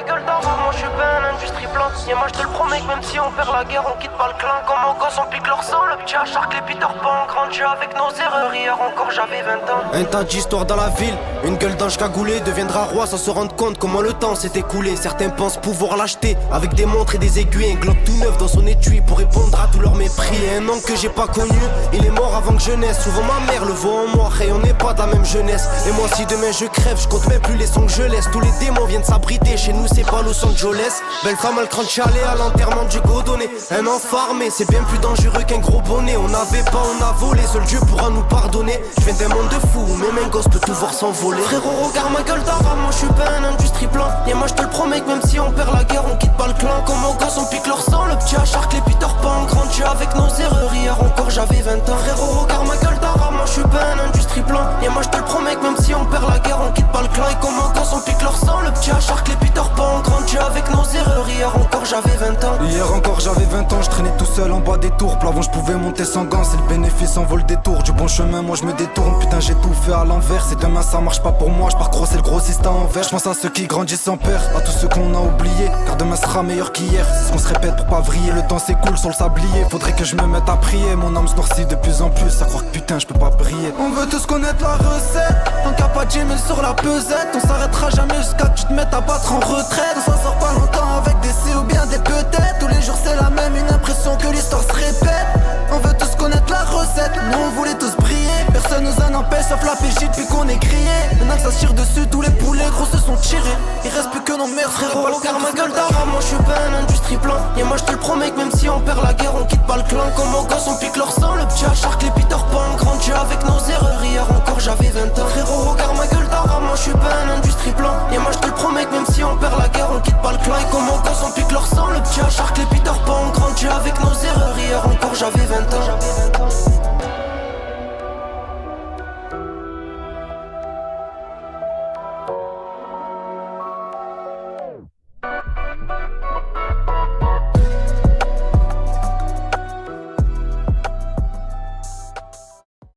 gueule d'arabe, moi je suis pas un industrie plan. Et moi je te le promets que même si on perd la guerre, on quitte pas le clan. Comme en gosse on pique leur sang, le petit Shark, les Peter Pan. Grandi avec nos erreurs, hier encore j'avais 20 ans. Un tas d'histoires dans la ville, une gueule d'ange cagoulée deviendra roi sans se rendre compte comment le temps s'est écoulé. Certains pensent pouvoir l'acheter avec des montres et des aiguilles. Un Glock tout neuf dans son étui pour répondre à tous leurs mépris. Et un homme que j'ai pas connu, il est mort avant que je naisse. Souvent ma mère le voit en moi et on n'est pas de la même jeunesse. Et moi si demain je crève, je compte même plus les sons que je laisse. Tous les démons viennent s'abriter, chez nous c'est pas Los Angeles. Belle femme elle craint de chalet à l'enterrement du godonné. Un enfant armé, c'est bien plus dangereux qu'un gros bonnet. On n'avait pas, on a volé, seul Dieu pourra nous pardonner. Je viens d'un monde de fous, même un gosse peut tout voir s'envoler. Frérot regarde ma gueule d'arabe, moi je suis pas un industrie plan. Et moi je te le promets que même si on perd la guerre, on quitte pas le clan. Comme en gosse on pique leur sang, le petit Shark, les Peter Pan. Grandi avec nos erreurs, hier encore j'avais 20 ans. Frérot regarde ma gueule d'arabe, moi je suis pas un industrie plan. Et moi je te le promets que même si on perd la guerre, on quitte pas le clan. Et comme en gosse on pique leur sang, le petit Shark, les Peter Pan. Grandi avec nos erreurs, hier encore j'avais 20 ans. Hier encore j'avais 20 ans, je traînais tout seul en bas des tours. Plavant je pouvais monter sans gants, c'est le bénéfice en vol des tours. Du bon chemin moi je me détourne, putain j'ai tout fait à l'envers. Si demain ça marche pas pour moi, je pars crosser le grossiste à envers. Je pense à ceux qui grandissent sans père, à tous ceux qu'on a oubliés. Car demain sera meilleur qu'hier, c'est ce qu'on se répète pour pas vriller. Le temps s'écoule sur le sablier, faudrait que je me mette à prier. Mon âme se noircit de plus en plus, à croire que putain je peux pas briller. On veut tous connaître la recette, tant qu'à pas Jimmy sur la pesette. On s'arrêtera jamais jusqu'à que tu te mettes à battre en retraite. On s'en sort pas longtemps avec des si ou bien des peut-être. Tous les jours c'est la même, une impression que l'histoire se répète. On veut tous connaître la recette, nous on voulait tous briller. Personne nous en empêche sauf la PJ depuis qu'on est crié. Maintenant que ça se tire dessus, tous les poulets gros se sont tirés. Il reste plus que nos mères. Frérot regarde ma gueule d'arabe, moi je suis pas un industrie plan. Et moi je te le promets que même si on perd la guerre, on quitte pas le clan. Comme en gosse on pique leur sang, le petit Shark, les Peter Pan. Grandi avec nos erreurs, hier encore j'avais 20 ans. Frérot regarde ma gueule d'arabe, moi je suis pas un industrie plan. Et moi je te le promets que même si on perd la guerre, on quitte pas le clan. Et comme en gosse on pique leur sang, le petit Shark, les Peter Pan. Grandi avec nos erreurs, hier encore j'avais 20 ans.